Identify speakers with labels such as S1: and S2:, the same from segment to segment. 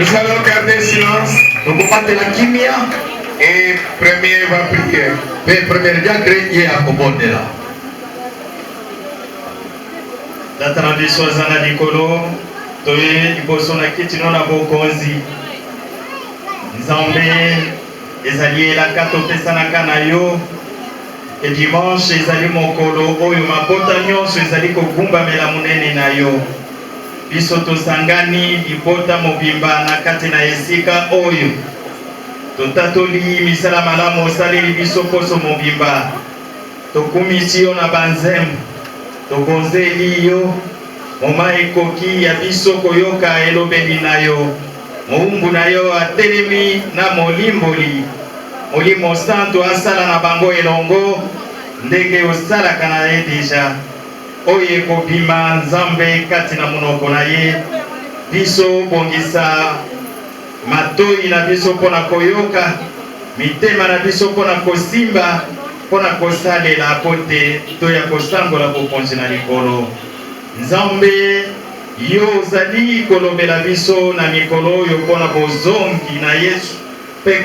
S1: Nous allons garder silence.
S2: Donc, on va te la kimia.
S1: Et premier va prier.
S2: Mais premier diacre, il y a un bon de là.
S3: La tradition zana dikolo. Toye iboso na kiti no na bokonzi. Nzambe ezali la kato pesa na kana yo. Et dimanche ezali mokolo oyo mapota nyonso ezali kogumba mela munene na yo. Biso tosangani libota mobimba na kati na esika oyo. Totatoli misala malamu osaleli biso poso mobimba. Tokumisi yo na banzembo. Tokonzeli yo. Moma ekoki ya biso koyoka elobeli na yo. Moumbu na yo atelemi na molimboli. Molimo santo asala na bango elongo. Ndenge osalaka na ye deja. Oye kobima nzambe kati na monoko na ye. Biso bongisa matoi na biso pona koyoka. Mitema na biso pona kosimba. Pona kosalela pote toya kosangola bokonzi na likolo. Nzambe yo zali kolobela biso na mikolo yo pona bozongi na Yesu pe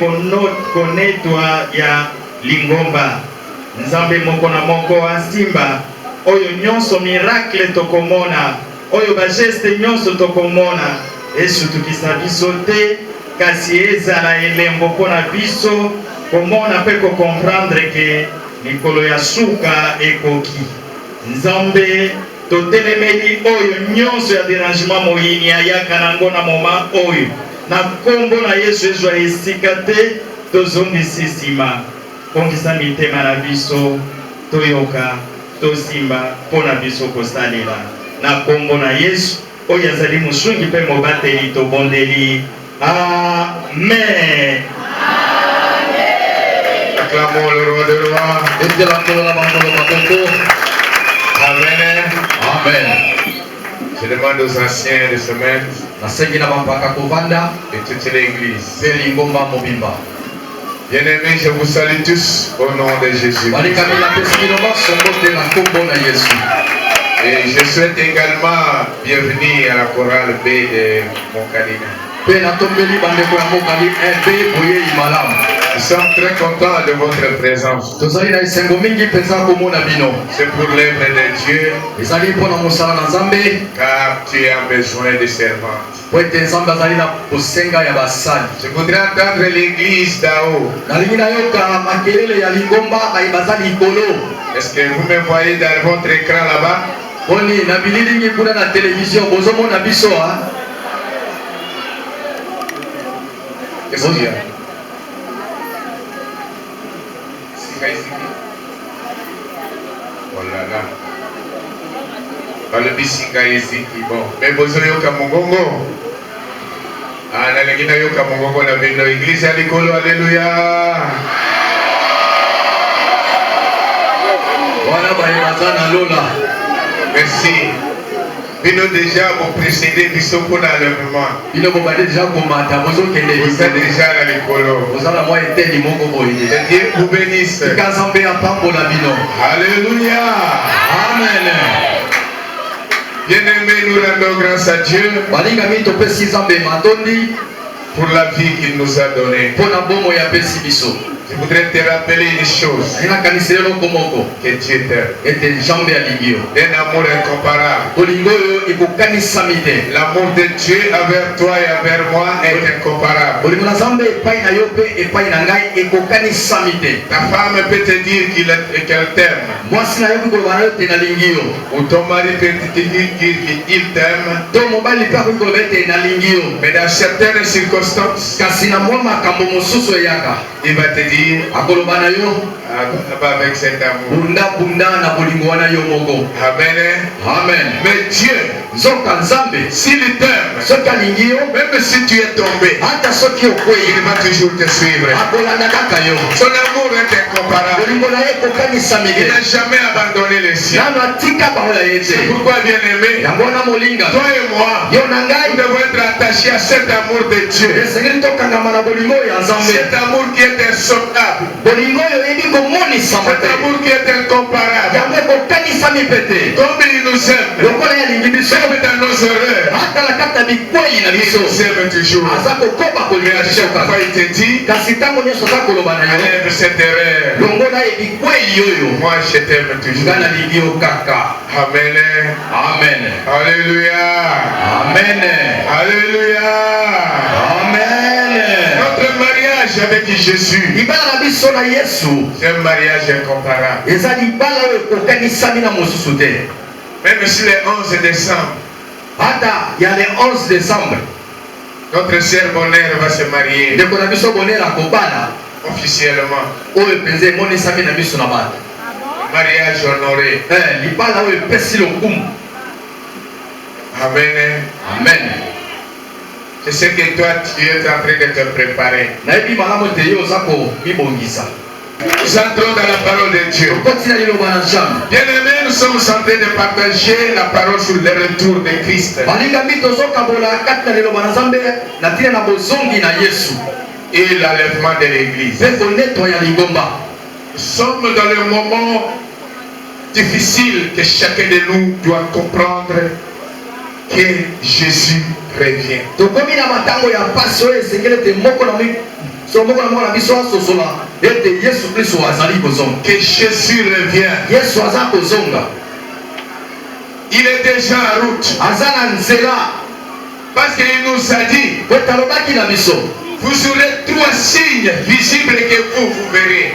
S3: konetwa ya lingomba. Nzambe moko na moko asimba oyo nyonso miracle tokomona oyo ba geste nyonso tokomona Yesu tukisa biso te kasi ezala elembo pona biso komona pe ko comprendre ke mikolo ya suka ekoki. Nzambe totelemeli oyo nyonso ya dérangement moyini ayaka nango na moma oyo na kombo na Yesu ezwa esika te tozongisi nsima. Kongisa mitema na biso toyoka tosimba mpona biso kosalela na kombo na Yesu oyo azali mosungi mpe mobateli tobondeli. Amen.
S1: Acclamons le roi de roi. Amen.
S2: Amen.
S1: Je demande aux anciens de se mettre et toute l'église. Bien-aimés, je vous salue tous au nom de Jésus. Et je souhaite également bienvenue à la chorale B de Moncalina. Nous sommes très contents de votre présence. C'est pour l'œuvre de Dieu, car tu as besoin de servantes. Je voudrais entendre l'église d'Ao. Est-ce que vous me voyez dans votre écran là-bas? Qu'est-ce qu'il y a? Oh là là. Le bisinga eziki bon. Mais bozo yoka mongongo. Ah na lengina yoka mongongo na bino église ya likolo. Alléluia.
S2: Wana bayebazana lola.
S1: Merci. Bino déjà vous précédez biso pour l'enlèvement.
S2: Bino vous avez déjà commandé.
S1: Vous êtes déjà dans l'école.
S2: Vous avez moi été du monde pour aider.
S1: Que Dieu vous bénisse. Alléluia.
S2: Amen.
S1: Bien-aimés, nous rendons grâce à Dieu pour la vie qu'il nous a donnée. Je voudrais te rappeler une chose. Que Dieu t'aime. Un amour incomparable. L'amour de Dieu envers toi et envers moi est incomparable. Ta femme peut te dire qu'elle t'aime. Ou ton mari peut te dire qu'il t'aime. Mais dans certaines circonstances, il va te dire avec cet amour. Amen.
S2: Amen.
S1: Mais Dieu, s'il t'aime, même si tu es tombé, il va toujours te suivre. Son amour est incomparable. Il n'a jamais abandonné les siens. C'est pourquoi, bien aimé, toi et moi, nous devons être attachés à cet amour de Dieu. Cet amour qui est insommable. Cet amour qui est incomparable. Comme il nous aime. Même dans nos erreurs. Il nous aime toujours. Mais à chaque fois il te dit, enlève cette erreur. Moi je t'aime toujours. Amen.
S2: Amen.
S1: Alléluia.
S2: Amen.
S1: Alléluia.
S2: Amen.
S1: Notre mariage avec Jésus, c'est un mariage incomparable. Même si le 11 décembre, notre sœur Bonheur va se marier officiellement. Mariage honoré. Amen.
S2: Amen.
S1: C'est ce que toi tu es en train de te préparer. Nous entrons dans la parole de Dieu. Bien-aimés, nous sommes en train de partager la parole sur le retour de Christ et l'enlèvement de l'Église. Nous sommes dans le moment difficile que chacun de nous doit comprendre que Jésus revient. Que Jésus revient. Il est déjà en route. Parce qu'il nous a dit, vous aurez 3 signes visibles que vous verrez.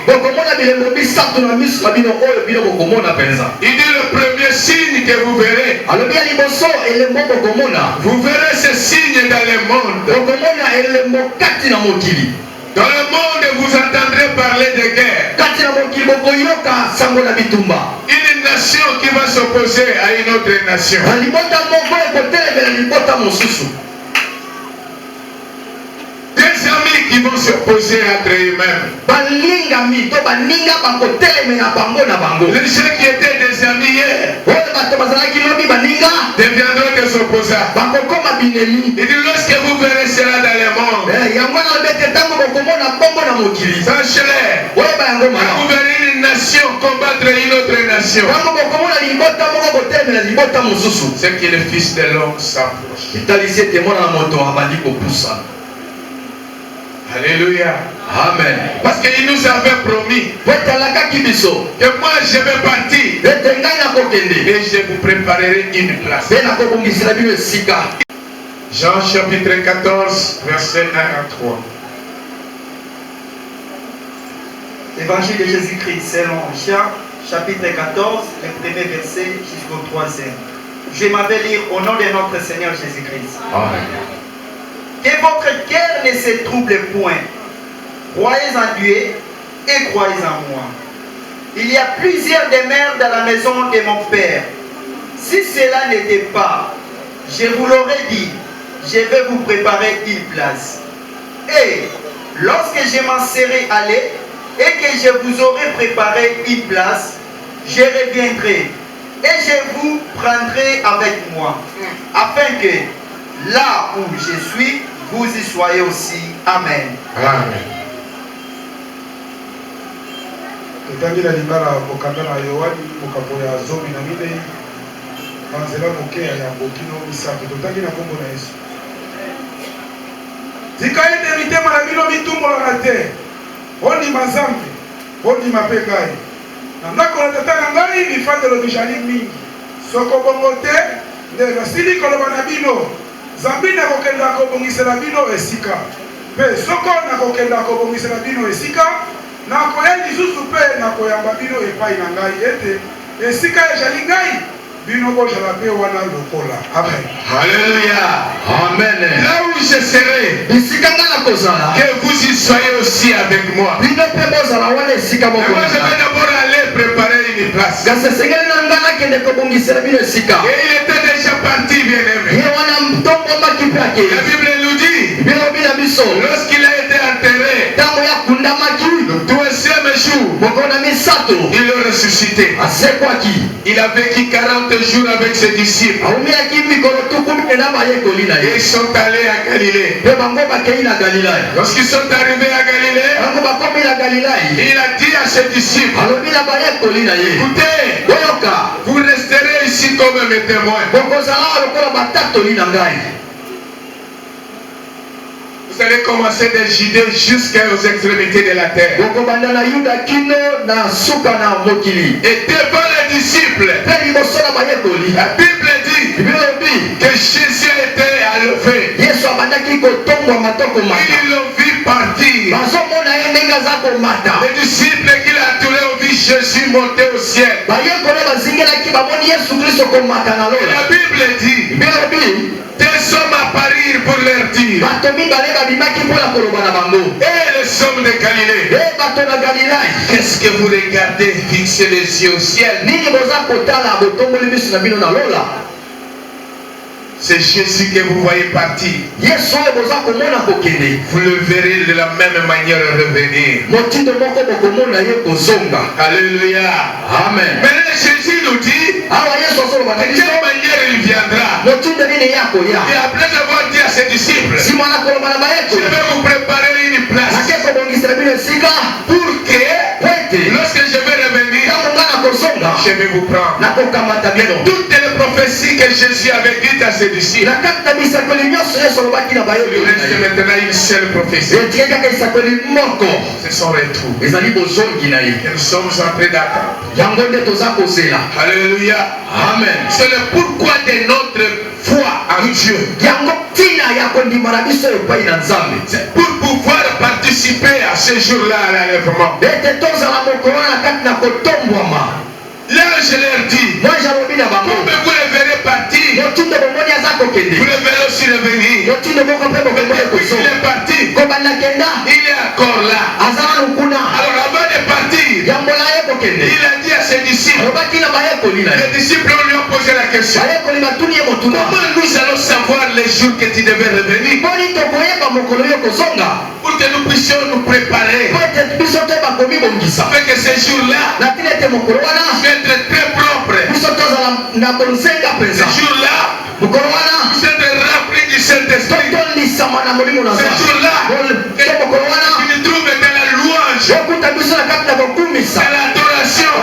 S1: Il dit le premier signe que vous verrez. Vous verrez ce signe dans le monde. Dans le monde, vous entendrez parler de guerre. Une nation qui va s'opposer à une autre nation. Des amis qui vont s'opposer entre eux-mêmes. Les gens qui étaient des amis hier deviendront des opposants. Il dit lorsque vous verrez cela dans le monde, sachez-le, vous verrez une nation combattre une autre nation. C'est que le Fils de l'homme s'approche. Alléluia.
S2: Amen.
S1: Parce qu'il nous avait promis que moi je vais partir et je vous préparerai une place. Jean chapitre 14, verset 1 à 3.
S4: Évangile de Jésus-Christ selon Jean, chapitre 14, le premier verset jusqu'au 3e. Je m'en vais lire au nom de notre Seigneur Jésus-Christ.
S2: Amen.
S4: Que votre cœur ne se trouble point. Croyez en Dieu et croyez en moi. Il y a plusieurs demeures dans la maison de mon Père. Si cela n'était pas, je vous l'aurais dit, je vais vous préparer une place. Et lorsque je m'en serai allé et que je vous aurai préparé une place, je reviendrai et je vous prendrai avec moi, afin que là où je suis, vous y soyez aussi. Amen.
S1: Amen.
S5: totangi na lingala kokanda na Yohani mokambo ya 14 banzela moke ya bokino misato totangi na kombo na Yesu. Tika ete mitema na bino mitumbolaka te, ondima Nzambe, ondima mpe ngai. Na ndako na tata na ngai mifandelo bizali mingi, soko bongo te nde nasili koloba na bino Nzambe nakokenda kobongisela bino esika, mpe soko nakokenda kobongisela bino esika, nakoya lisusu mpe nakoyamba bino epai na ngai ete esika ezali ngai bino bozala mpe wana lokola. Amen.
S1: Alléluia.
S2: Amen.
S1: Là où je serai, que vous y soyez aussi avec moi. Et moi je vais d'abord aller préparer une place. Et il était déjà parti, bien-aimé. La Bible nous dit, lorsqu'il a été enterré, le 3e jour, il a ressuscité. Il a vécu 40 jours avec ses disciples. Et ils sont allés à Galilée. Lorsqu'ils sont arrivés à Galilée, il a dit à ses disciples, écoutez, vous resterez ici comme mes témoins. Vous allez commencer des Judée jusqu'aux extrémités de la terre. Et devant les disciples, la Bible dit que Jésus était à lever. Ils l'ont vu partir. Les disciples qui l'entouraient ont vu Jésus monter au ciel. Et la Bible dit, des hommes apparurent pour leur dire, et les hommes de Galilée, qu'est-ce que vous regardez, fixez les yeux au ciel? C'est Jésus que vous voyez partir. Vous le verrez de la même manière revenir. Alléluia. Amen. Maintenant Jésus nous dit de quelle manière il viendra. Et après avoir dit à ses disciples, je vais vous préparer une place pour que lorsque je vais revenir, je vais vous prendre. Toutes les prophéties que Jésus avait dites à ses disciples, il reste maintenant une seule prophétie. C'est son retour. Et nous sommes en train d'attendre. Alléluia. Amen. C'est le pourquoi de notre foi en Dieu. C'est pour pouvoir participer à ce jour-là à l'enlèvement. L'ange leur dit, comme vous les verrez partir, vous les verrez aussi revenir. Il est parti, il est encore là. Alors avant de partir, il a dit à ses disciples, les disciples lui ont posé la question, comment nous allons savoir les jours que tu devais revenir, pour que nous puissions nous préparer, afin que ces jours-là soient être très propres. Ces jours-là, vous êtes remplis du Saint-Esprit. Ces jours-là, tu nous trouves dans la louange, dans l'adoration.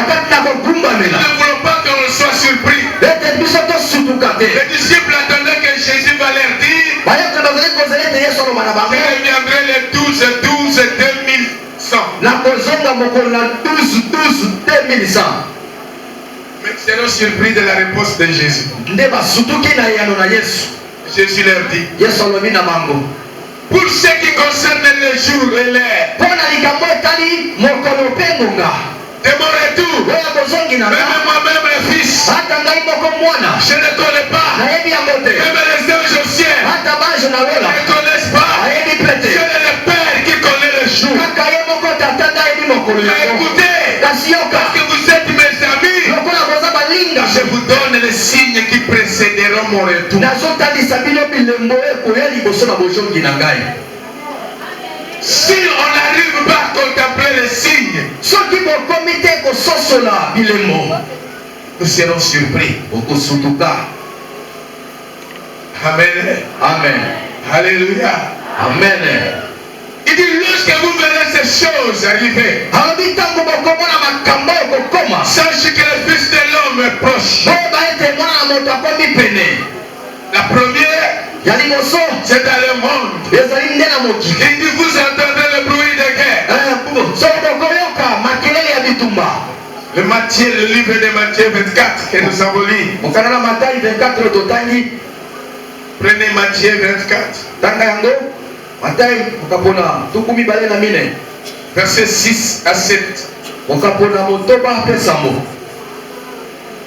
S1: Nous ne voulons pas qu'on soit surpris. Les disciples attendaient que Jésus va leur dire, je reviendrai les 12, 2100. Mais ils seront surpris de la réponse de Jésus. Jésus leur dit, pour ce qui concerne les jours et l'heure de mon retour, même moi-même le Fils, je ne connais pas. Même les anges au ciel ne connaissent pas. C'est le Père qui connaît le jour. Mais écoutez, parce que vous êtes mes amis, je vous donne les signes qui précéderont mon retour. Si on n'arrive pas à contempler les signes, nous serons surpris. Amen. Amen. Alléluia. Amen. Il dit, lorsque vous verrez ces choses arriver, sachez que le Fils de l'homme est proche. La première, c'est dans le monde. Il dit, vous entendrez le bruit de guerre. Le livre de Matthieu 24 que nous avons lu. Prenez Matthieu 24. Verset 6 à 7.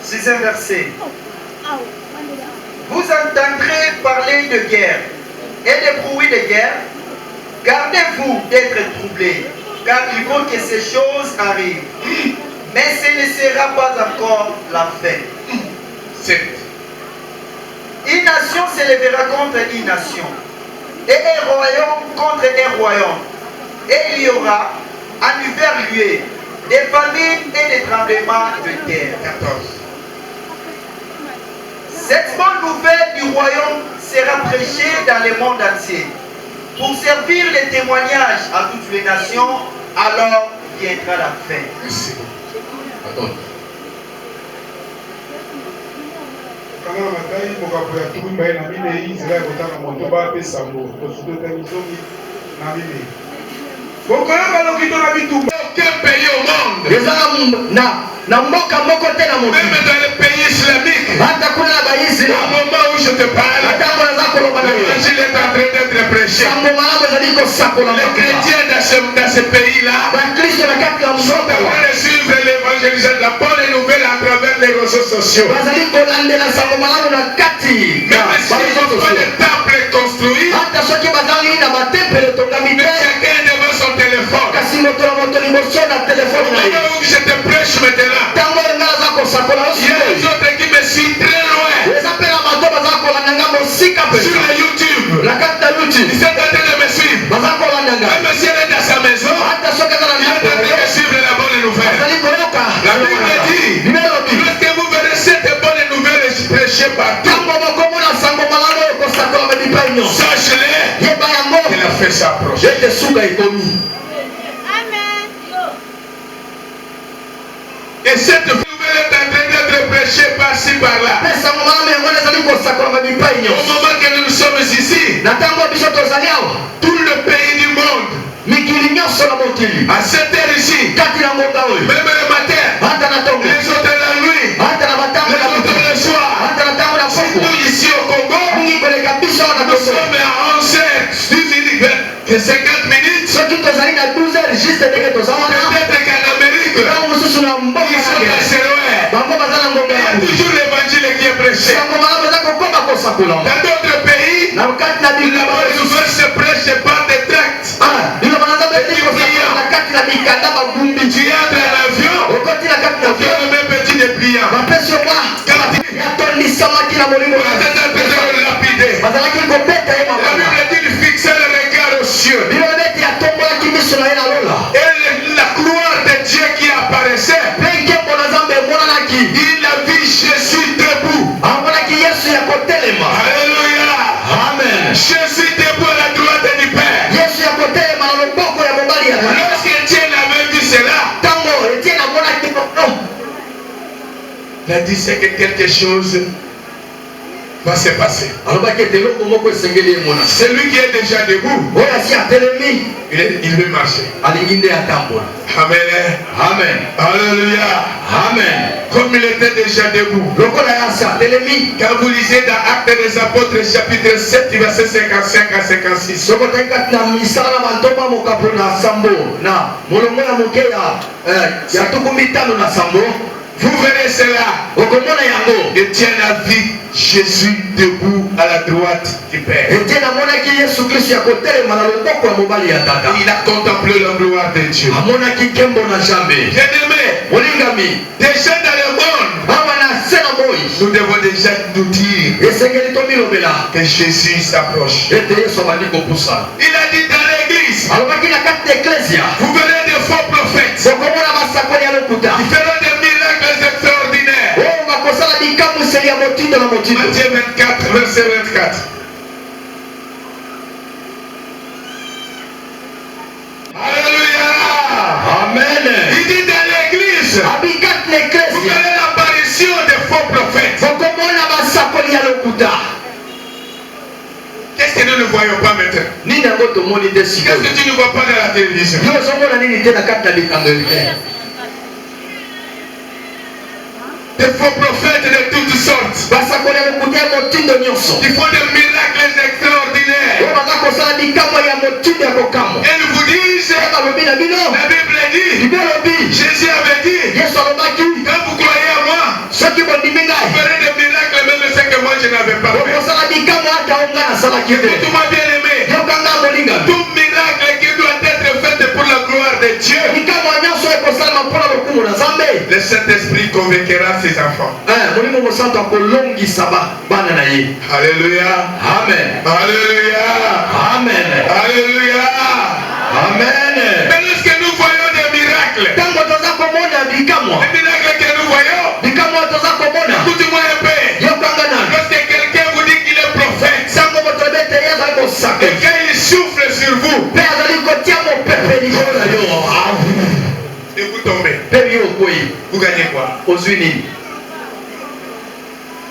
S4: Sixième verset. Vous entendrez parler de guerre et de bruits de guerre. Gardez-vous d'être troublés, car il faut que ces choses arrivent. Mais ce ne sera pas encore la fin.
S1: 7.
S4: Une nation s'élèvera contre une nation, et un royaume contre un royaume. Et il y aura en hiver lieu des famines et des tremblements de terre.
S1: 14.
S4: Cette bonne nouvelle du royaume sera prêchée dans le monde entier pour servir les témoignages à toutes les nations, alors viendra la fin.
S1: Merci. Attends.
S5: Kanga matai mokapo ya tuku mbaye na mine nzela ya kotanga moto bapesa mbo tosudo tamizomi na mine bokoyaka lokito na bitumba.
S1: Aucun pays au monde,
S2: na mboka moko te na mokili
S1: même dans les pays islamiques,
S2: hata kuna na
S1: au
S2: baisraeli
S1: moment où je te parle,
S2: ntango naza koloba na yo
S1: l'évangile est en train d'être prêché.
S2: sango malamu ezali kosakola
S1: Les
S2: makuta
S1: chrétiens dans ce pays-là
S2: bakristo na kati ya
S1: sont en
S2: mboka
S1: train de suivre l'évangélisation, la bonne nouvelle à travers les réseaux sociaux.
S2: bazali kolandela sango malamu na kati ya
S1: Même s'ils n'ont pas de temple construit,
S2: hata soki bazali na batempele etongami
S1: mais
S2: te
S1: chacun devant son téléphone.
S2: kasi moto na moto liboso na
S1: Au
S2: telefone na ye
S1: moment où je te prêche maintenant,
S2: ntango nga aza kosakola yo
S1: il y a des
S2: sikoyo
S1: autres qui me suivent très loin
S2: eza mpe na bato baza kolanda nga mosika
S1: sur
S2: mpenza
S1: le YouTube.
S2: na kati na
S1: Ils
S2: youtube
S1: sont en train de me suivre.
S2: baza kolanda nga
S1: Même si elle est dans sa maison,
S2: hata soki aza na
S1: il est en
S2: ndako
S1: train de suivre la bonne nouvelle.
S2: azali koyoka
S1: La Bible dit,
S2: bibelobi
S1: lorsque vous verrez cette bonne nouvelle prêchée partout,
S2: ntango bokomona sango malamu oyo kosakola bamipai nyonso
S1: sache-le
S2: yeba yango
S1: que la fin s'approche.
S2: ete suka ekomi
S1: Et cette nouvelle est en train d'être prêchée par-ci par-là.
S2: mpe sango malamu yango nde ezali kosakola bamipai
S1: Au
S2: nyonso
S1: moment que nous sommes ici,
S2: na ntango biso tozali awa
S1: tout le pays du monde,
S2: mikili nyonso na mokili
S1: à cette heure ici,
S2: kati na ngonga oyo
S1: même le matin,
S2: hata na ntongo
S1: les autres la nuit,
S2: hata na batango
S1: les
S2: na
S1: autres
S2: butu
S1: le soir,
S2: hata na ntango na poko
S1: nous ici au Congo,
S2: mingi koleka biso awa na
S1: nous
S2: kongo
S1: sommes à 11h, 50 minutes.
S2: soki tozali na 12 heures juste ndenge toza wana
S1: Peut-être qu'en Amérique,
S2: ntango mosusu na mboka
S1: ils sont
S2: na
S1: assez loin.
S2: bango baza na ngonga
S1: Il y
S2: ya
S1: a
S2: bui
S1: toujours l'évangile qui est prêché.
S2: sango malamu eza kokoma kosakola
S1: Dans d'autres pays,
S2: na kati na
S1: la
S2: bilaba
S1: bonne nouvelle se prêche par des tracts.
S2: bilaba na nzambe eti kosakola na kati na mikanda bagumbi
S1: Tu entres à l'avion,
S2: okoti na kati na
S1: tu as le même petit dépliant.
S2: bapesi yo mwa yatondisamaki na molimo
S1: On est en train de le lapider.
S2: bazalaki kobeta ye
S1: La
S2: mabanga
S1: Bible dit qu'il fixait le regard aux cieux.
S2: biloko neti atombolaki miso na ye na lola
S1: Et la gloire de Dieu qui apparaissait,
S2: mpe nkembo na nzambe emonanaki
S1: il a vu Jésus debout.
S2: amonaki yesu ya kotelema
S1: Alléluia.
S2: amen
S1: Jésus debout à la droite du Père.
S2: yesu ya kotelema na loboko ya mobali ya tata
S1: Lorsque Étienne avait vu cela,
S2: ntango etiene amonaki no
S1: il a dit c'est que quelque chose va se passer.
S2: alobaki ete eloko moko esengeli emona
S1: Celui qui est déjà debout,
S2: oyo asi atelemi
S1: il veut marcher.
S2: alingi nde atambola
S1: Amen.
S2: amen
S1: Alléluia.
S2: amen
S1: Comme il était déjà debout.
S2: lokola ye asi atelemi
S1: Quand vous lisez dans Actes des Apôtres chapitre 7 verset 55 à 56,
S2: soko otali kati na misala na bantomba mokapo na sambo na molongo ya moke ya tuku mitano na sambo
S1: vous verrez cela.
S2: okomona yango
S1: Étienne a vu Jésus debout à la droite du Père.
S2: etiene amonaki yesu kristu ya kotelema na loboko ya mobali ya tata
S1: Il a contemplé la gloire de Dieu.
S2: amonaki nkembo na nzambe
S1: Bien-aimé,
S2: molingami
S1: déjà dans le monde,
S2: awa na se na moi
S1: nous devons déjà nous dire
S2: esengeli tomilobela
S1: que Jésus s'approche.
S2: ete yesu abandi kopusana
S1: Il a dit dans l'église,
S2: alobaki na kati na eklesia
S1: vous verrez des faux prophètes
S2: bokomona basakoli ya lokuta
S1: qui feront des miracles extraordinaires.
S2: oyo bakosala bikamwiseli ya motindo na motindo
S1: Matthieu 24, verset 24. Alléluia.
S2: amen
S1: Il dit dans l'église,
S2: abi kati na
S1: vous
S2: eklesia
S1: verrez l'apparition des faux prophètes.
S2: bokomona basakoli ya lokuta
S1: Qu'est-ce que nous ne voyons pas maintenant?
S2: nini yango tomoni te
S1: Qu'est-ce
S2: sikoyo
S1: que tu ne vois pas dans la télévision?
S2: yo ozomona nini te na kati na bikangeli te
S1: Des faux prophètes de toutes sortes
S2: basakoli ya lokuta ya motindo nyonso
S1: qui font des miracles extraordinaires.
S2: oyo baza kosala bikamwa ya motindo ya kokamwa
S1: Et ils vous disent,
S2: balobi na bino
S1: la Bible dit,
S2: bibelobi
S1: Jésus avait dit,
S2: yesu alobaki
S1: quand vous croyez à moi,
S2: soki bondimi
S1: vous
S2: ngai
S1: ferez des miracles même ce que moi je n'avais pas fait.
S2: okosala bikamwa ata o ngai nasalaki te
S1: Écoute-moi bien aimé,
S2: yokanga molingami
S1: tout miracle qui doit être fait pour la gloire de Dieu,
S2: bikamwa nyonso ekosalama mpona lokumu na nzambe
S1: le Saint-Esprit convaincra ses enfants.
S2: molimo mosantu akolongisa bana na ye
S1: Alléluia.
S2: amen
S1: Alléluia.
S2: amen
S1: Alléluia.
S2: amen
S1: Mais lorsque nous voyons des miracles,
S2: ntango toza komona bikamwa
S1: les miracles que nous voyons,
S2: bikamwa toza komona
S1: écoute-moi un peu.
S2: yokanga nani okwei.
S1: vous gagnez quoi?
S2: Ozwi nini?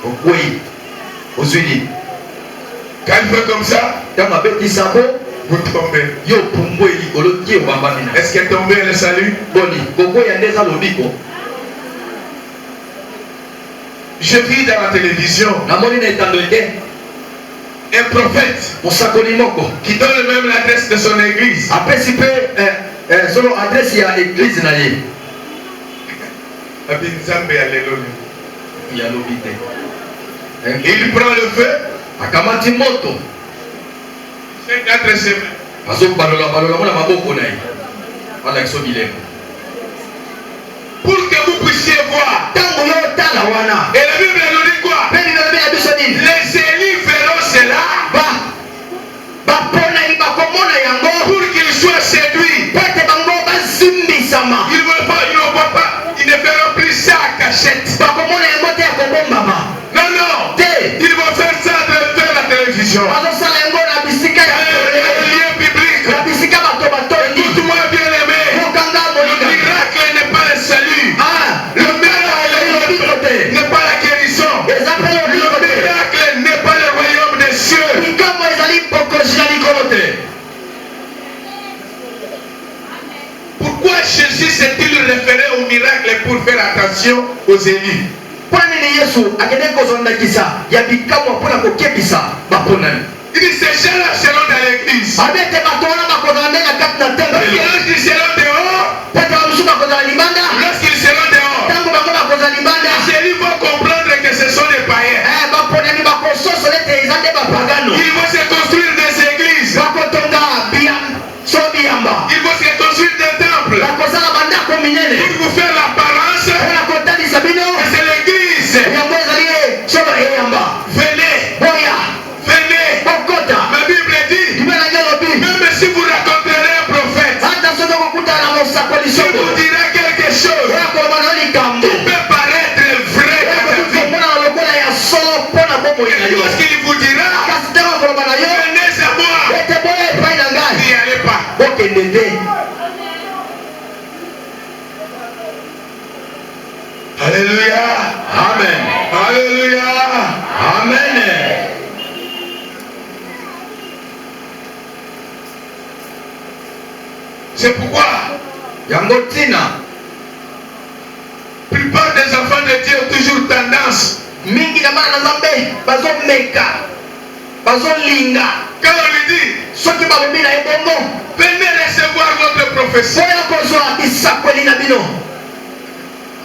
S2: Okwei. Ozwi nini?
S1: Quand il fait comme ça,
S2: Kama beti sabo,
S1: vous tombez.
S2: yo pumbwe likolo tie obamba mina.
S1: Est-ce que tomber est le salut?
S2: Boni, koko ya ndeza lobiko.
S1: Je vis dans la télévision
S2: Namoni na etando ete.
S1: un prophète
S2: Musakoli moko.
S1: qui donne même l'adresse de son église.
S2: Apesi pe solo adresse ya église na ye.
S1: Abinzambe alléluia.
S2: Ya lobite.
S1: Il prend le feu,
S2: Akamati moto.
S1: 4 semaines.
S2: Azo balola mona maboko na ye. Wala kiso bilemo.
S1: Pour que vous puissiez voir.
S2: Tango yo tala wana.
S1: Et la Bible nous dit quoi?
S2: Peni na bia biso nini?
S1: Les élus verront cela
S2: Ba pona ni bakomona yango.
S1: pour qu'ils soient séduits.
S2: Pete bango bazimbisama.
S1: Ils ne voient pas, ils ne verront plus ça à cachette.
S2: Bakomona yango te ya kobombama.
S1: Non, non.
S2: Te.
S1: Ils vont faire ça devant la télévision.
S2: Bazosala yango na bisika ya
S1: Un lien biblique.
S2: na bisika bato batondi.
S1: Écoute-moi bien aimé.
S2: Mokanga
S1: Le
S2: molinga.
S1: miracle n'est pas le salut.
S2: Ah,
S1: Le miracle n'est pas la guérison.
S2: eza pe
S1: Le
S2: lobiko te.
S1: miracle n'est pas le royaume des cieux.
S2: Likambo ezali bokosi na likolo te.
S1: Pourquoi Jésus s'est-il référé au miracle pour faire attention aux élus?
S2: Mpona nini Yesu akende kozondakisa ya bikamwa mpona kokebisa baponani?
S1: Il dit ces gens-là seront dans l'église.
S2: abete bato wana bakozala nde na kati na tempelo.
S1: Lorsqu'ils seront dehors,
S2: Pete bamosusu bakozala libanda.
S1: lorsqu'ils seront dehors,
S2: Ntango bango bakozala libanda,
S1: les élus vont comprendre que ce sont des païens.
S2: baponani bakososo nete eza nde bapagano.
S1: Ils vont se construire des églises.
S2: bakotonga so biyamba.
S1: Ils vont se construire des temples
S2: bakozala bandako minene
S1: pour vous faire l'apparence
S2: mpona kotalisa bino
S1: que c'est l'église.
S2: yango ezali solo eyamba.
S1: Venez,
S2: boya
S1: venez.
S2: bokota
S1: Ma Bible dit,
S2: libela ngelobi
S1: même si vous rencontrerez un prophète,
S2: ata soki okokutana na mosakoli
S1: il
S2: soko
S1: vous dira quelque chose
S2: oya koloba na likambo
S1: qui peut paraître vrai dans ta vie.
S2: komona na lokola ya solo mpona bomoi na
S1: Et
S2: yo.
S1: lorsqu'il vous dira,
S2: kasi ntango koloba na yo
S1: venez à moi,
S2: ete boya epai na ngai
S1: n'y allez pas.
S2: bokende te.
S1: Alléluia.
S2: Amen.
S1: Alléluia.
S2: Amen.
S1: C'est pourquoi
S2: yango ntina
S1: la plupart des enfants de Dieu ont toujours tendance,
S2: mingi na bana na nzambe bazomeka bazolinga
S1: quand on lui dit,
S2: soki balobi na ye bongo
S1: venez recevoir votre prophétie,
S2: boya kozwa bisakweli na bino.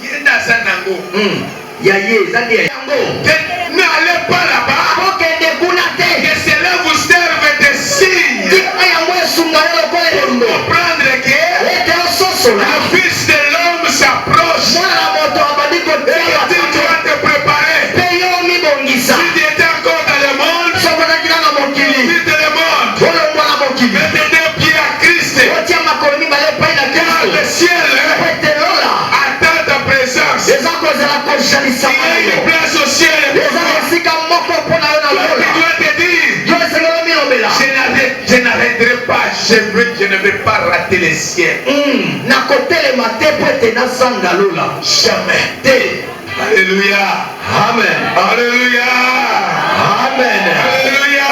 S1: yenda sanango.
S2: Ya ye eza nde ya yango.
S1: N'allez pas là-bas,
S2: bokende kuna te.
S1: que cela vous serve de signe
S2: tika yango esunga yo lokola
S1: pour
S2: elembo
S1: comprendre que
S2: ete ososola
S1: le Fils de l'homme s'approche.
S2: mwana na moto abandi
S1: Et tu
S2: kotia
S1: dois te préparer.
S2: mpe yo mibongisa
S1: Si tu étais encore dans le monde,
S2: sokozaki nanga mokili
S1: quitte le monde.
S2: olongwa na mokili
S1: Mets tes deux pieds à Christ.
S2: otia makolo mibale epai na
S1: Car le
S2: kristo
S1: ciel
S2: ete lola
S1: attend ta présence.
S2: eza kozala
S1: Il
S2: kozalisama
S1: y a
S2: na
S1: une
S2: yo
S1: place au ciel.
S2: eza na esika moko mpo na yo na
S1: Toi, tu
S2: lola
S1: dois te dire,
S2: yo esengelo milobela
S1: je n'arrêterai pas, je ne vais pas rater le ciel.
S2: nakotelema te mpo ete nazanga lola
S1: Jamais.
S2: te.
S1: Alléluia.
S2: Amen.
S1: Alléluia.
S2: Amen.
S1: Alléluia.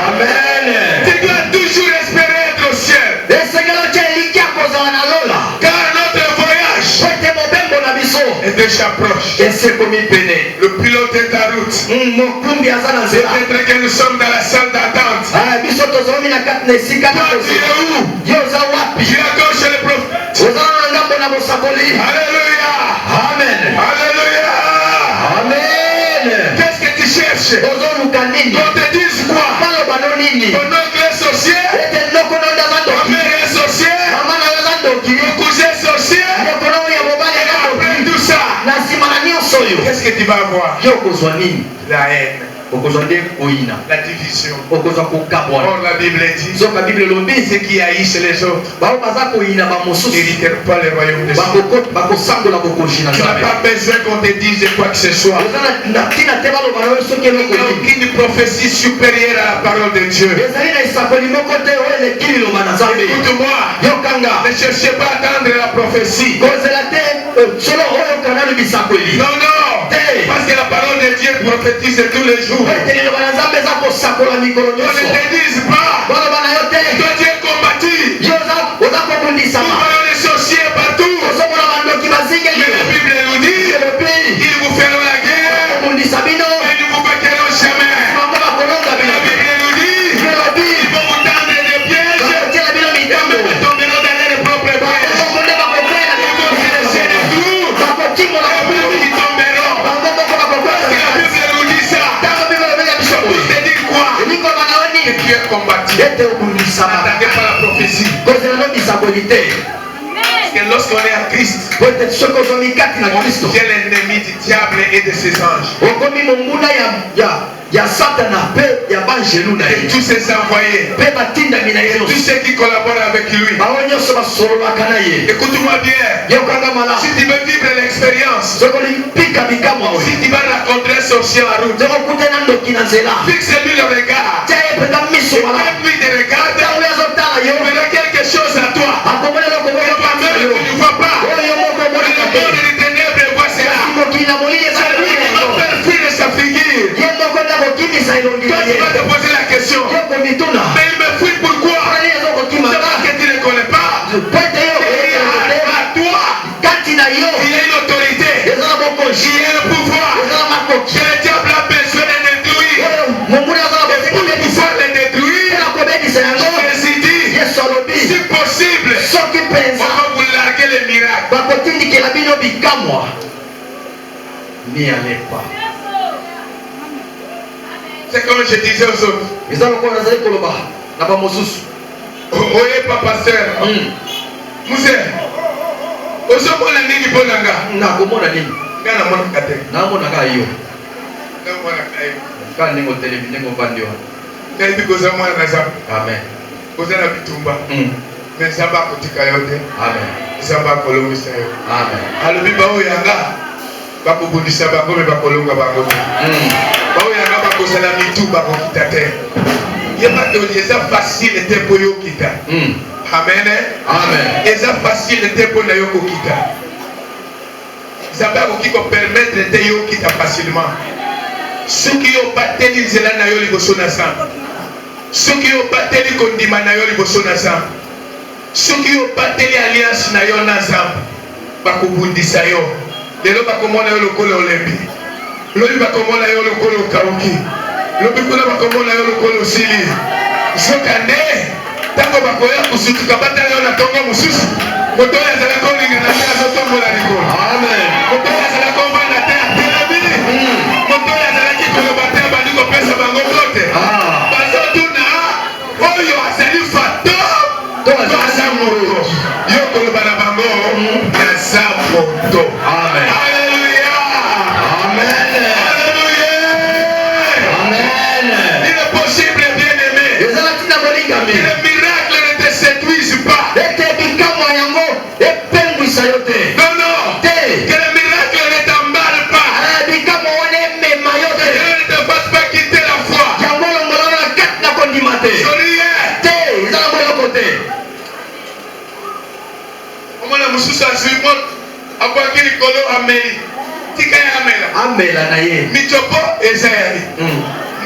S2: Amen.
S1: Tu dois toujours espérer être au ciel.
S2: esengelo tya elikia kozala na lola
S1: Car notre voyage
S2: po ete mobembo na biso
S1: est déjà proche.
S2: esekomi pene.
S1: Le pilote est en route.
S2: mokumbi aza na nzela.
S1: Peut-être que nous sommes dans la salle d'attente.
S2: biso tozalami na kati na esika na
S1: Toi, tu es
S2: kozela.
S1: où?
S2: yo oza wapi?
S1: Tu es encore chez le prophète.
S2: ozala na ngambo na mosakoli.
S1: Alléluia.
S2: Amen.
S1: Alléluia.
S2: Amen.
S1: Qu'est-ce que tu cherches?
S2: ozoluka nini?
S1: On te dise quoi?
S2: baloba no nini?
S1: Ton oncle est sorcier?
S2: ete ndoko no nde aza
S1: Ta
S2: ndoki.
S1: mère est sorcière?
S2: mama na yo aza ndoki.
S1: Ton cousin est sorcier?
S2: ndeko no ya mobali aza
S1: Après
S2: ndoki.
S1: tout ça,
S2: na nsima na nyonso oyo
S1: qu'est-ce que tu vas avoir?
S2: yo kozwa nini?
S1: La haine. La division.
S2: Or
S1: la Bible dit
S2: ceux
S1: qui haïssent les autres n'hériteront pas le royaume de Dieu. Tu n'as pas besoin qu'on te dise quoi que ce soit. Il n'y a aucune prophétie supérieure à la parole de Dieu. Écoute-moi, ne cherchez pas à attendre la prophétie. Non, non, parce que la parole de Dieu prophétise tous les jours. On ne te dise pas, toi tu es combattu. Nous voyons les sorciers partout. Mais la Bible nous dit, ils vous feront la guerre, mais nous vous vaincrons jamais. La Bible nous dit, ils vont vous tendre des pièges, et même tomberont dans leurs propres pièges. Ils vont se laisser des trous, et puis ils tomberont. Parce que la Bible nous dit ça. Je peux te dire quoi? Que tu es combattu. N'attendez pas la prophétie. Parce que lorsqu'on est en Christ, tu es l'ennemi du diable et de ses anges. Et tous ses envoyés, et tous ceux qui collaborent avec lui. Écoute-moi bien. Si tu veux vivre l'expérience, si tu vas rencontrer un sorcier en route, fixe-lui le regard. Et même lui te regarde, il verra quelque chose à toi. Tu ne vois pas. Le monde des ténèbres voit cela. Il va faire fuir sa figure. Toi, tu vas te poser la question. Mais il me fuit pourquoi? C'est parce que tu ne connais pas. À toi, il y a une autorité. Il y a un pouvoir. Que le diable a besoin de détruire. Et pour pouvoir le détruire, Jésus dit, si possible, on va vous larguer les miracles. C'est comme je disais aux autres. Oye papa sœur. Muse. Osomona nini bonanga? Ngana mona kate. Ngana kayo. Naibi koza mwana na zamba.
S2: Amen.
S1: Koza na bitumba. Mais zamba kotika yote.
S2: Amen.
S1: Zamba kolomisa yo.
S2: Amen.
S1: Alobi ba oyanga bakobundisa bango me bakolonga bango. Ba oyanga bakozala mitu bakokita te. Yeba to eza facile te po yo kita. Amen.
S2: Amen.
S1: Eza facile te po na yo kokita. Zamba ko permettre te yo kita facilement. Soki yo bateli nzela na yo liboso na Nzambe. Soki yo bateli kondima na yo liboso na Nzambe. Soki yo bateli alliance na yo na Nzambe. Bakobundisa yo. Lelo bakomona yo lokolo olembi. Lobi bakomona yo lokolo okauki. Lobi kuna bakomona yo lokolo osili. Zokande tango bakoya kusutuka batala yo na tongo mosusu. Moto ya zala kolinga na ya zotombola likolo. Amen. Moto ya zala komba na terre telabi. Moto ya zala kikolo batela bandi ko pesa bango bote. Bazotuna oyo azali fato. To azamoto. Yo kolo bana bango ya zamoto. Amen. Alléluia. Amen. Alléluia. Amen. Il est possible, bien-aimé. Que les miracles ne te séduisent pas. Non, non. Que les miracles ne t'emballent pas. Que Dieu ne te fasse pas quitter la foi. Omona mususu azimo akwaki likolo ameli. Tika ya amela. Michopo eza ya ye.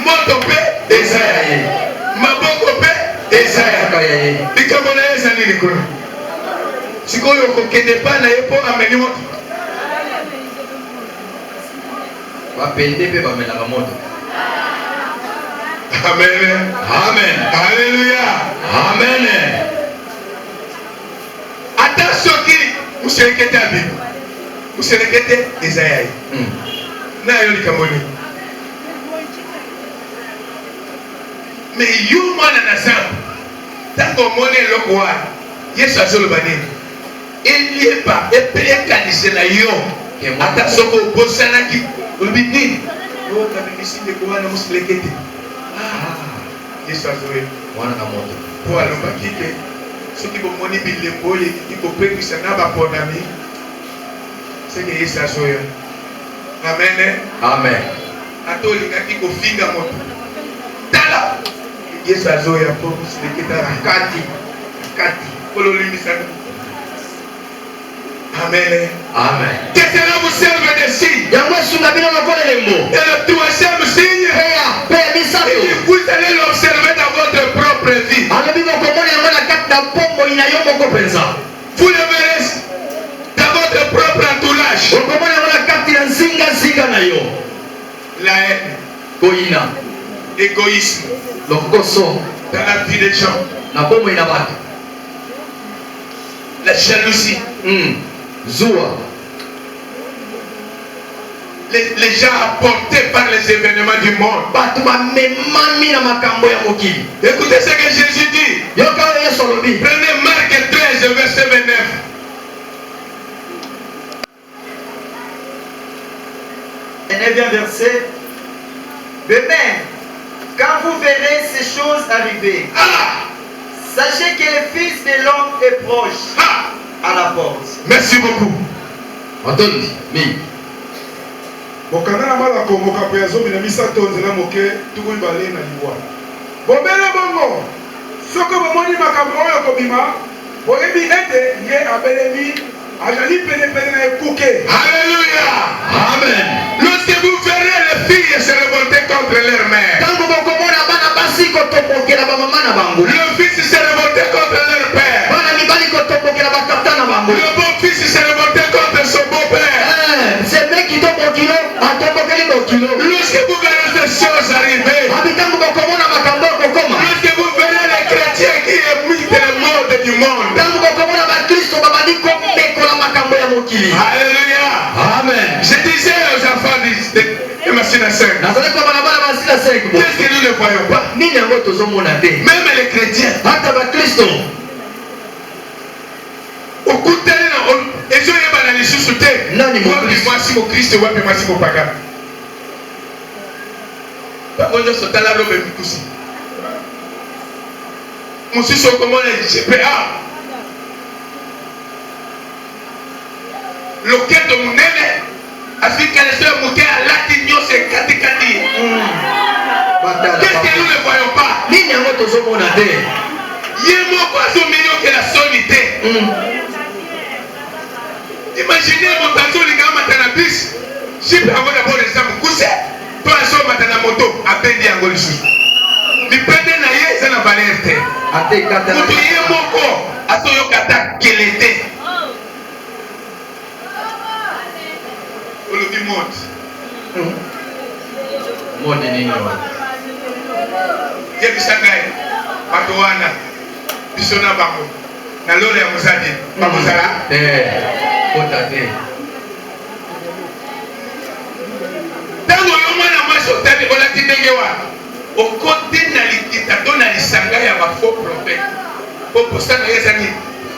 S1: Moto pe eza ya ye. Maboko pe eza ya ye. Likambo na ye eza nini kuna? Sikoyo kokende pa na ye po ameli moto.
S2: Bapende pe bamelaka moto.
S1: Amen.
S2: Amen.
S1: Alléluia.
S2: Amen.
S1: Attention qui muserekete abibu. Muserekete Esaïe. Na yo likamoni. Mais yo mwana na Nzambe. Tango mone lokwa. Yesu azoloba nini? Elieba epe ekanise na yo. Ata soko bosanaki. Olobi nini? Oh, kabimisi de kwa na muslekete. Yesu azoe.
S2: Wana na moto.
S1: Po alomba kike. Soki bomoni bilembo ye kiko pekisa na ba ponami. C'est que Yesu azoe. Amen.
S2: Amen.
S1: Atolingaki kofinga moto. Tala. Yesu azoe po muslekete rakati. Kati. Kololimisa. Amen.
S2: Amen.
S1: Qu'est-ce que cela vous serve de signe?
S2: Et
S1: le troisième signe, vous allez l'observer dans votre propre vie. Vous le verrez dans votre propre entourage. La haine, l'égoïsme dans la vie des gens, la jalousie. Les gens apportés par les événements du monde. Écoutez ce que Jésus dit. Prenez Marc 13, verset 29.
S4: Le 9e verset. De même, quand vous verrez ces choses arriver, sachez que le Fils de l'homme est proche à la porte.
S1: Merci beaucoup.
S5: bokanga na mala komoka pe azomi na misato nzela moke tuku mibale na liwa bobele bongo soko bomoni makambo oyo kobima boyebi ete ye abelemi azali penepene na ekuke.
S1: Alléluia. Amen. Lorsque vous verrez les filles se révolter contre leur mère, le fils se révolter contre leur père, le beau-fils se révolter contre son beau-père. Lorsque vous verrez ces choses arriver, lorsque vous verrez les chrétiens qui imitent le mode du monde, alléluia.
S2: Amen.
S1: Je disais aux enfants de Massina 5, qu'est-ce que nous ne voyons pas? Même les chrétiens, au coup de ils ont eu les sous-soutés. Moi, si mon Christ, moi, si mon paga. Moi, je suis la robe et Mikusi. Mon fils, comment les GPA. Le quai de mon élève, afin qu'elle soit moquée à l'atignon, c'est Katikati. Qu'est-ce que nous ne voyons pas? Il y a un million que la solité. Imaginez mon tanzo les gars matanabis. Si vous avez d'abord les hommes coussés, toi un soir matana moto à peine d'ango le sous. Ni pende na ye ça na valerte. Moto ye moko ato kata kelete. Le monde.
S2: Monde nini wa.
S1: Ye bisangai. Patowana. Bisona bango. Na lole ya muzadi. Mamuzala. Tango yomana maso tani olati ndenge wa okote na likita to na lisanga ya ba faux prophète po postana yezani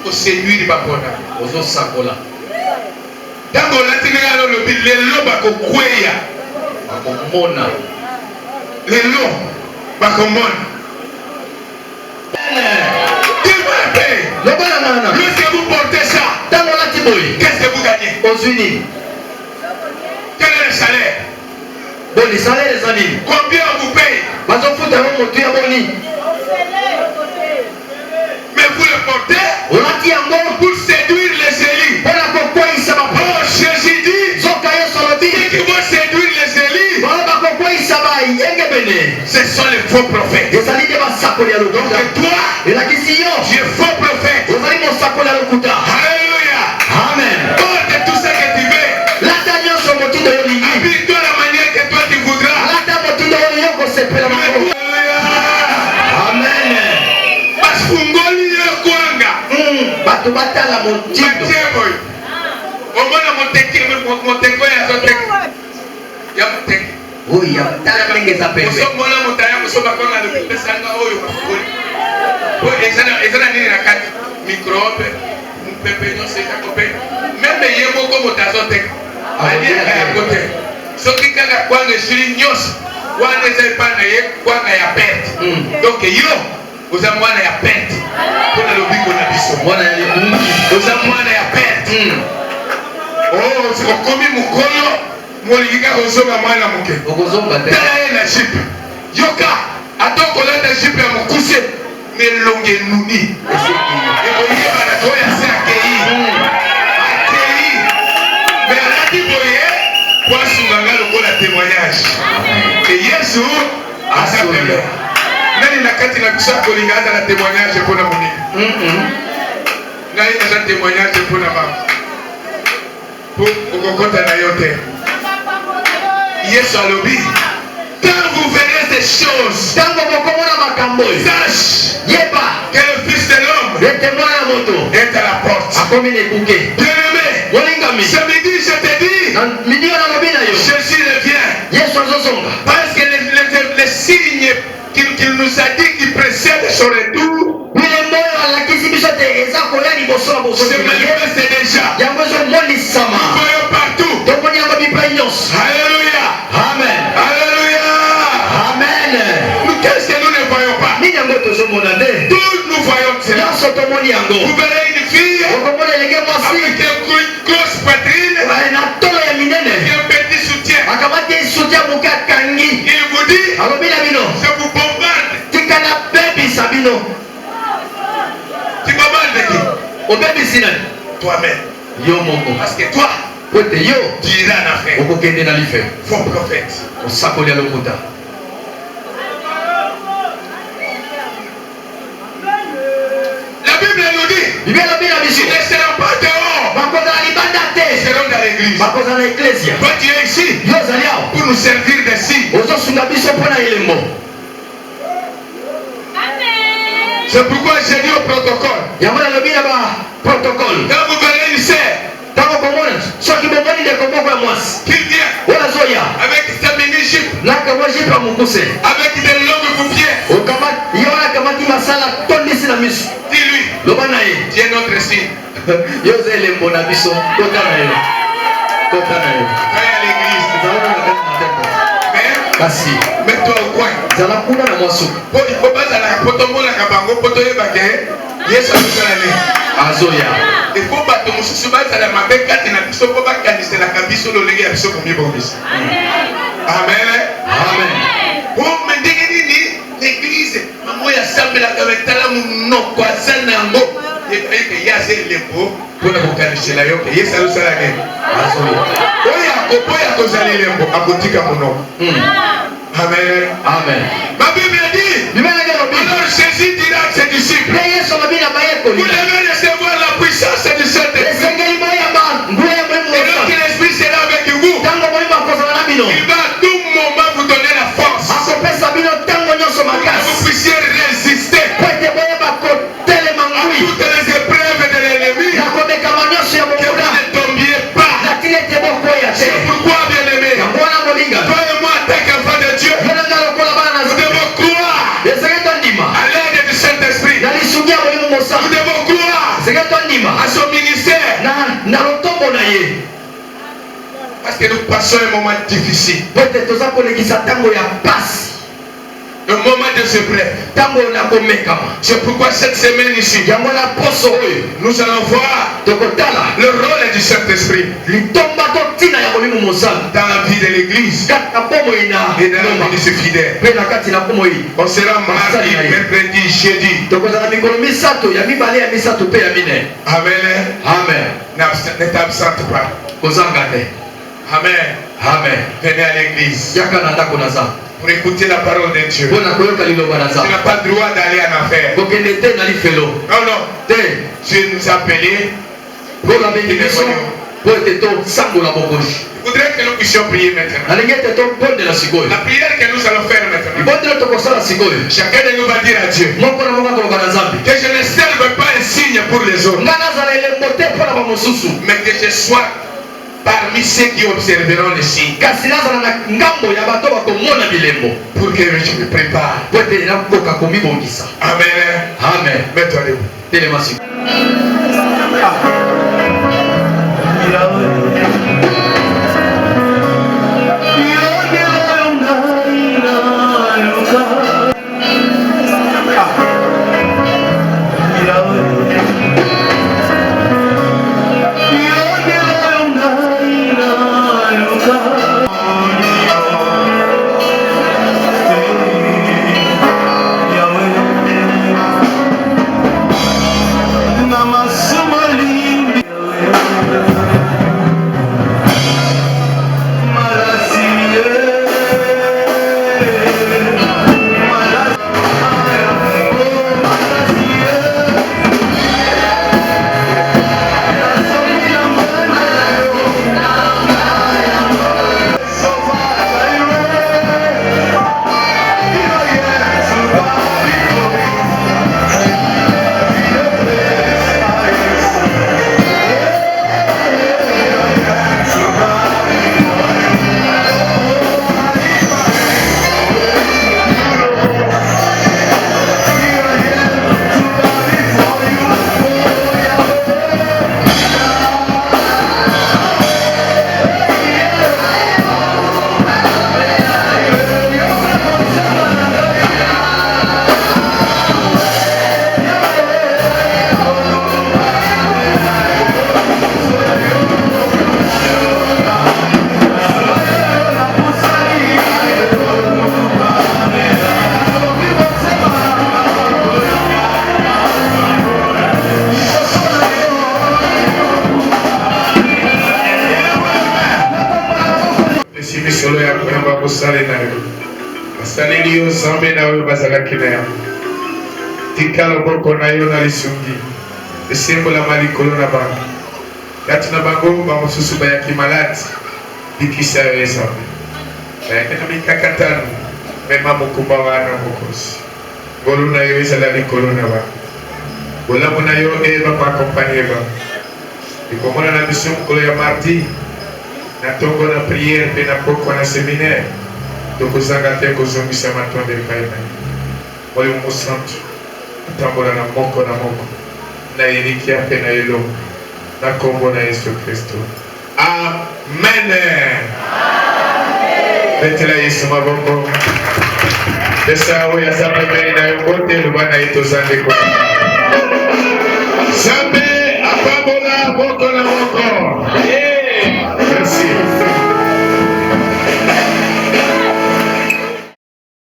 S1: ko séduire ba pona ozo sakola tango olati ndenge lo lobi lelo ba ko kweya ba ko mona lelo ba ko mona lorsque vous portez ça, qu'est-ce que vous gagnez?
S2: Aux Unis.
S1: Quel est le salaire?
S2: Bon, les salaires, les amis.
S1: Combien on vous paye? Mais vous le portez pour séduire les élus. Oh, Jésus dit ceux qui vont séduire les élus, ce sont les faux prophètes. Donc toi, tu es faux prophète. Alléluia.
S2: Amen.
S1: Porte tout ce que tu veux. Habille-toi la manière que toi tu voudras.
S2: Amen.
S1: Basfungoli yo kwanga.
S2: Bato batala motindo.
S1: Mateboy. Omona moteko ya zote. Ya moteko.
S2: Oui, tala ndenge za pembe.
S1: Osomona motaya musoba kwanga le pesanga oyo basfungoli. Po ezana nini na kati microbe mupepe no se kakope. Même yemo ko motazote. Ali ya kote. soki kaka kwanga esili nyonso wana eza epai na ye kwanga ya perte. Donc yo oza mwana ya perte mpona lobiko na biso oza mwana ya perte. Okomi mokolo molingi kaka ozonga mwana moke tala ye na jipe yoka ata okolata jipe ya mokuse melonge enuni ekoyebana to oyo ase akei me alati boye po asunganga lokola témoignage e yesu aza pembe. Nani na kati na biso akolinga aza na témoignage mpona monini? Nani aza témoignage mpona mama po okokota na yo te? Yesu alobi quand vous verrez ces choses, sache que le Fils de l'homme est à la porte. Bien-aimé, ce midi je te dis, Jésus revient. Parce que les signes qu'il nous a dit qui précèdent son retour se manifestent déjà. Nous voyons partout. Alléluia.
S2: Amen.
S1: Alléluia.
S2: Amen.
S1: Qu'est-ce que nous ne voyons pas? Tous nous voyons cela. Vous verrez une fille avec une grosse poitrine et un petit soutien. Il vous dit, je vous bombarde. Tu bombardes qui? Toi-même. Parce que toi, tu iras en affaire. Faux prophète. La Bible nous dit, ils ne seront pas dehors, ils seront dans l'église. Toi tu es ici pour nous servir de signes. C'est pourquoi j'ai dit au protocole, quand vous verrez une sœur qui vient avec sa mini-jupe, avec des longues paupières, dis-lui, tu es notre signe. Allez à l'église. Mets-toi au coin. Il faut pas aller à Potomona Kabango, Potoyeba Ke, Yes, il faut pas que nous soyons à la mabeka et na biso pour pas candiser la cabiso le légué à biso comme ibobis. Amen. Amen. Pour me dire l'église, maman ya semble la kametala no kwa sanango. Et que ya c'est les beaux pour la candiser la yo que yes à la guerre. Oya kopoya kozali lembo akotika mono. Amen. Amen. Ma Bible dit, alors Jésus dira à ses disciples, vous devez recevoir la puissance du Saint-Esprit. Et lorsque l'Esprit sera avec vous, il va à tout moment vous donner la force pour que vous puissiez résister à toutes les épreuves de l'ennemi, que vous ne tombiez pas. C'est pourquoi, bien-aimé, toi et moi, en tant qu'enfant de Dieu, nous devons croire à l'aide du Saint-Esprit. Nous devons croire à son ministère. Parce que nous passons un moment difficile. Un moment de secret. C'est pourquoi cette semaine ici, nous allons voir le rôle du Saint-Esprit dans la vie de l'Église et dans la vie de ses fidèles. On sera mardi, mercredi, jeudi. Amen. Amen. Ne t'absente pas. Amen. Amen. Venez à l'église pour écouter la parole de Dieu. Tu n'as pas le droit d'aller en affaire. Non, non. Dieu nous a appelés pour la bénédiction. Je voudrais que nous puissions prier maintenant. La prière que nous allons faire maintenant, chacun de nous va dire à Dieu que je ne serve pas un signe pour les autres, mais que je sois parmi ceux qui observeront les signes, pour que je me prépare. Amen. Amen. Mets-toi debout. oyo zambe na oyo bazalaki na yango tika loboko na yo na lisungi esembolama likolo na bango kati na bango bamosusu bayaki maladi bikisa yo ezambe bayaki na mikakatano mema mokumba wana mokosi ngolu na yo ezala likolo na bango bolamu na yo eba koakompanye bango ikomona na biso mokolo ya mardi na tongo na priere mpe na pokwa na seminaire tokozanga te kozongisa matonde epai na ye molimo mosantu atambola na moko na elikia mpe na elongo na kombo na Yesu Kristo. Amen. Betela Yesu maboko. Pesa oya zamba mbele na yokote lubana ito zande kwa. Zambe apambola moko na moko.